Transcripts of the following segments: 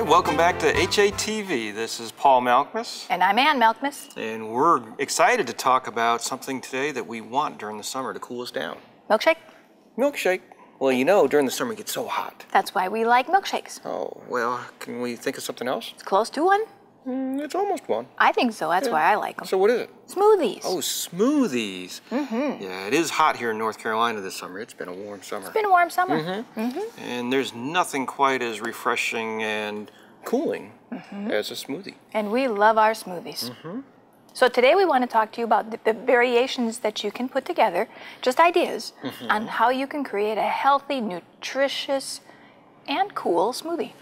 welcome back to HATV. This is Paul Malkmus. And I'm Ann Malkmus. And we're excited to talk about something today that we want during the summer to cool us down. Milkshake? Milkshake. Well, you know, during the summer it gets so hot. That's why we like milkshakes. Oh, well, can we think of something else? It's close to one. It's almost one. I think so. That's why I like them. So what is it? Smoothies. Oh, smoothies. Yeah, it is hot here in North Carolina this summer. It's been a warm summer. It's been a warm summer. And there's nothing quite as refreshing and cooling as a smoothie. And we love our smoothies. So today we want to talk to you about the variations that you can put together, just ideas, on how you can create a healthy, nutritious, and cool smoothie.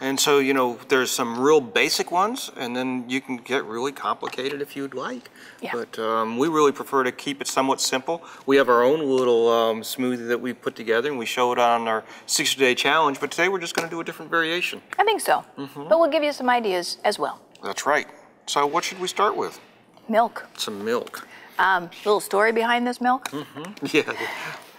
And so, you know, there's some real basic ones, and then you can get really complicated if you'd like. Yeah. But we really prefer to keep it somewhat simple. We have our own little smoothie that we put together, and we show it on our 60-day challenge. But today we're just going to do a different variation. I think so. But we'll give you some ideas as well. That's right. So what should we start with? Milk. Some milk. Little story behind this milk. Yeah,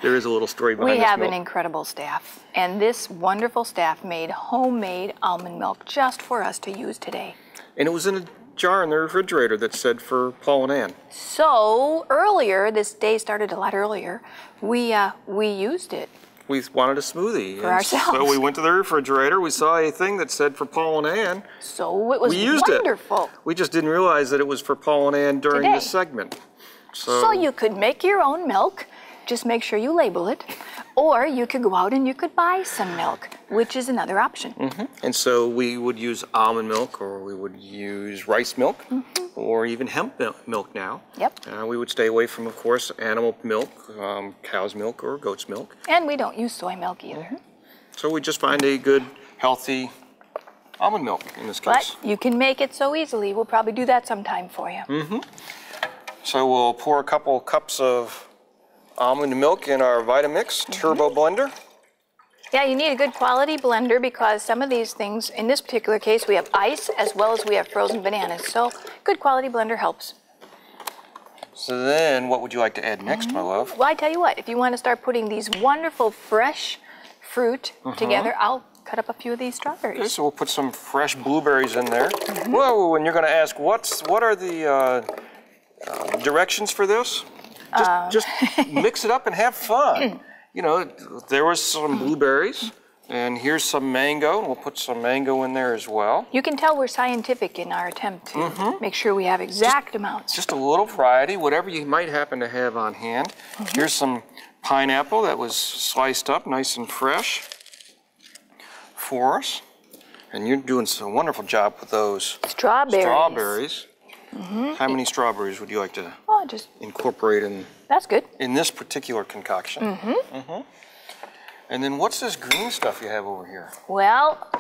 there is a little story behind this milk. We have an incredible staff, and this wonderful staff made homemade almond milk just for us to use today. And it was in a jar in the refrigerator that said for Paul and Ann. So earlier, this day started a lot earlier, we used it. We wanted a smoothie. For ourselves. So we went to the refrigerator, we saw a thing that said for Paul and Ann. So it was We used wonderful. it. We just didn't realize that it was for Paul and Ann during Today. this segment. So you could make your own milk, just make sure you label it, or you could go out and you could buy some milk, which is another option. And so we would use almond milk, or we would use rice milk, or even hemp milk now. Yep. We would stay away from, of course, animal milk, cow's milk or goat's milk. And we don't use soy milk either. So we just find a good, healthy almond milk in this case. But you can make it so easily. We'll probably do that sometime for you. So we'll pour a couple cups of almond milk in our Vitamix Turbo blender. Yeah, you need a good quality blender because some of these things, in this particular case, we have ice as well as we have frozen bananas. So good quality blender helps. So then what would you like to add next, my love? Well, I tell you what, if you want to start putting these wonderful fresh fruit together, I'll cut up a few of these strawberries. Okay, so we'll put some fresh blueberries in there. Whoa, and you're going to ask, what are the directions for this? Just mix it up and have fun. You know, there was some blueberries, and here's some mango, and we'll put some mango in there as well. You can tell we're scientific in our attempt to make sure we have exact amounts. Just a little variety, whatever you might happen to have on hand. Here's some pineapple that was sliced up nice and fresh for us. And you're doing a wonderful job with those strawberries. How many strawberries would you like to Just incorporate in? That's good. In this particular concoction. And then what's this green stuff you have over here? Well,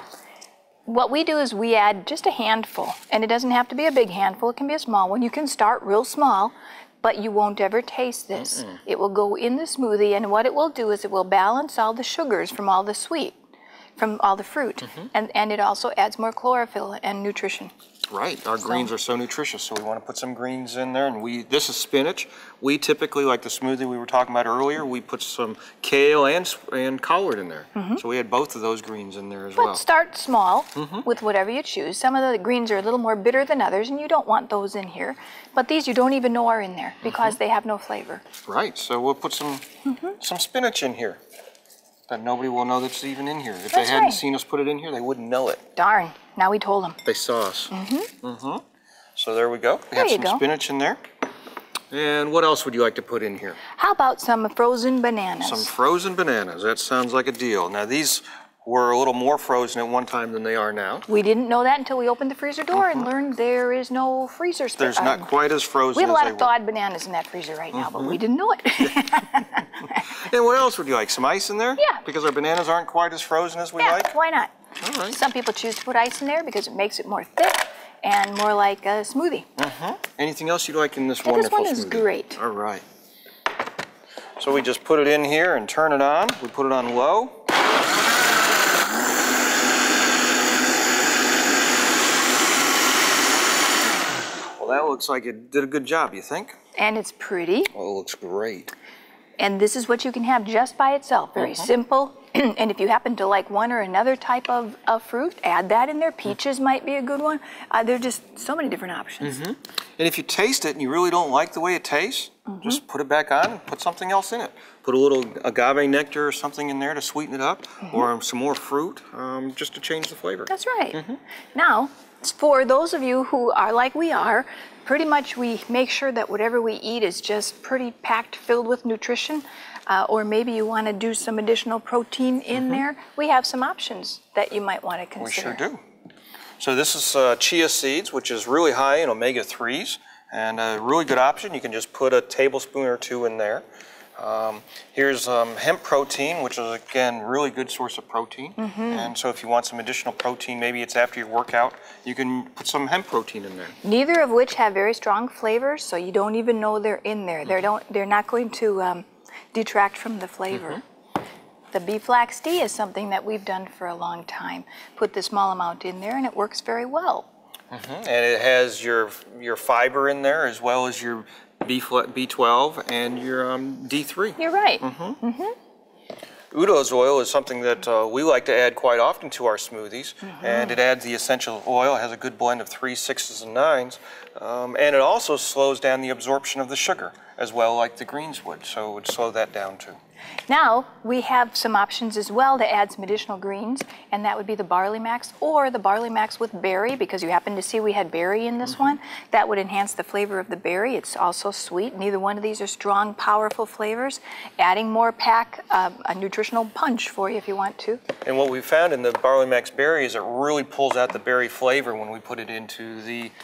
what we do is we add just a handful, and it doesn't have to be a big handful, it can be a small one. You can start real small, but you won't ever taste this. It will go in the smoothie, and what it will do is it will balance all the sugars from all the sweet, from all the fruit, and it also adds more chlorophyll and nutrition. Right, our greens are so nutritious, so we want to put some greens in there. And this is spinach. We typically, like the smoothie we were talking about earlier, we put some kale and collard in there. So we had both of those greens in there as well. But start small with whatever you choose. Some of the greens are a little more bitter than others, and you don't want those in here. But these you don't even know are in there because they have no flavor. Right, so we'll put some spinach in here. That nobody will know that's even in here. If they hadn't seen us put it in here, they wouldn't know it. Darn, now we told them. They saw us. So there we go. We have some spinach in there. And what else would you like to put in here? How about some frozen bananas? Some frozen bananas. That sounds like a deal. Now these were a little more frozen at one time than they are now. We didn't know that until we opened the freezer door and learned there is no freezer space. There's not quite as frozen. We have a lot of thawed bananas in that freezer right now, but we didn't know it. And what else would you like? Some ice in there? Yeah. Because our bananas aren't quite as frozen as we like? Why not? All right. Some people choose to put ice in there because it makes it more thick and more like a smoothie. Anything else you'd like in this wonderful smoothie? This one is great. All right. So we just put it in here and turn it on. We put it on low. Well, that looks like it did a good job, you think? And it's pretty. Oh, it looks great. And this is what you can have just by itself, very simple. And if you happen to like one or another type of fruit, add that in there. Peaches might be a good one. There are just so many different options. And if you taste it and you really don't like the way it tastes, just put it back on and put something else in it. Put a little agave nectar or something in there to sweeten it up, or some more fruit, just to change the flavor. That's right. Now, for those of you who are like we are, pretty much we make sure that whatever we eat is just pretty packed, filled with nutrition. Or maybe you want to do some additional protein in there. We have some options that you might want to consider. We sure do. So this is chia seeds, which is really high in omega-3s, and a really good option. You can just put a tablespoon or two in there. Here's hemp protein, which is, again, really good source of protein. And so if you want some additional protein, maybe it's after your workout, you can put some hemp protein in there. Neither of which have very strong flavors, so you don't even know they're in there. They're not going to detract from the flavor. The beef flax tea is something that we've done for a long time. Put the small amount in there and it works very well. And it has your fiber in there as well as your B12 and your D3. You're right. Udo's oil is something that we like to add quite often to our smoothies, and it adds the essential oil. It has a good blend of 3s, 6s, and 9s, and it also slows down the absorption of the sugar as well, like the greens would, so it would slow that down too. Now, we have some options as well to add some additional greens, and that would be the Barley Max or the Barley Max with berry, because you happen to see we had berry in this one. That would enhance the flavor of the berry. It's also sweet. Neither one of these are strong, powerful flavors. Adding more pack, a nutritional punch for you if you want to. And what we found in the Barley Max berry is it really pulls out the berry flavor when we put it into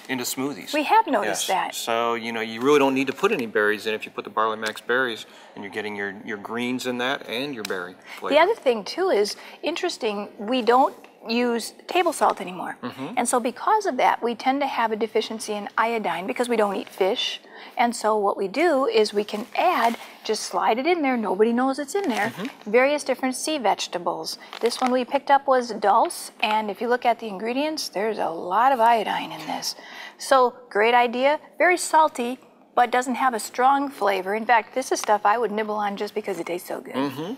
smoothies. We have noticed that. So, you know, you really don't need to put any berries in if you put the Barley Max berries, and you're getting your greens in that and your berry flavor. The other thing too is interesting, we don't use table salt anymore. And so because of that, we tend to have a deficiency in iodine because we don't eat fish. And so what we do is we can add, just slide it in there, nobody knows it's in there, various different sea vegetables. This one we picked up was dulse, and if you look at the ingredients, there's a lot of iodine in this. So great idea, very salty, but doesn't have a strong flavor. In fact, this is stuff I would nibble on just because it tastes so good.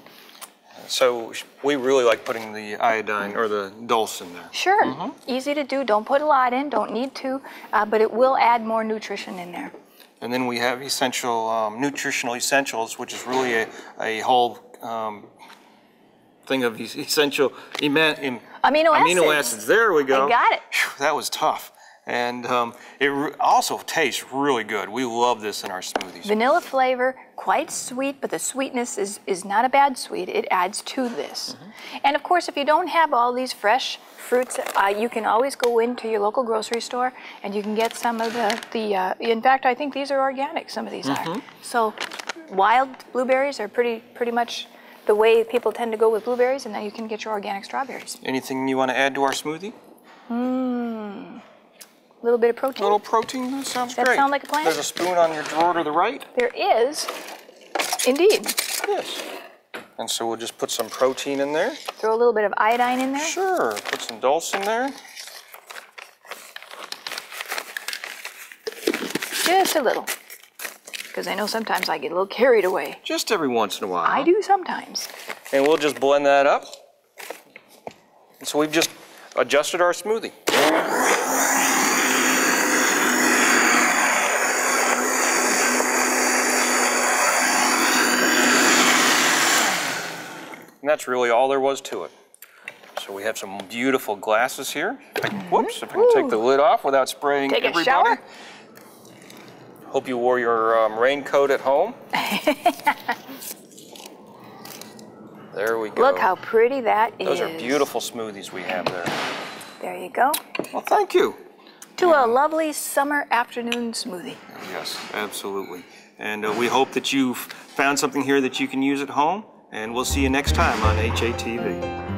So we really like putting the iodine or the dulse in there. Sure, easy to do. Don't put a lot in, don't need to, but it will add more nutrition in there. And then we have essential nutritional essentials, which is really a whole thing of these essential amino acids. There we go. I got it. Whew, that was tough. And it also tastes really good. We love this in our smoothies. Vanilla flavor, quite sweet, but the sweetness is not a bad sweet. It adds to this. And of course, if you don't have all these fresh fruits, you can always go into your local grocery store and you can get some of in fact, I think these are organic, some of these are. So wild blueberries are pretty much the way people tend to go with blueberries, and then you can get your organic strawberries. Anything you want to add to our smoothie? A little bit of protein. A little protein, that sounds great. Does that sound like a plan? There's a spoon on your drawer to the right. There is, indeed. Yes. And so we'll just put some protein in there. Throw a little bit of iodine in there. Sure. Put some dulse in there. Just a little. Because I know sometimes I get a little carried away. Just every once in a while. I do sometimes. And we'll just blend that up. And so we've just adjusted our smoothie. And that's really all there was to it. So we have some beautiful glasses here. Whoops, if I can take the lid off without spraying everybody. Take a shower. Hope you wore your raincoat at home. There we go. Look how pretty that is. Those are beautiful smoothies we have there. There you go. Well, thank you. To a lovely summer afternoon smoothie. Yes, absolutely. And we hope that you've found something here that you can use at home. And we'll see you next time on HATV.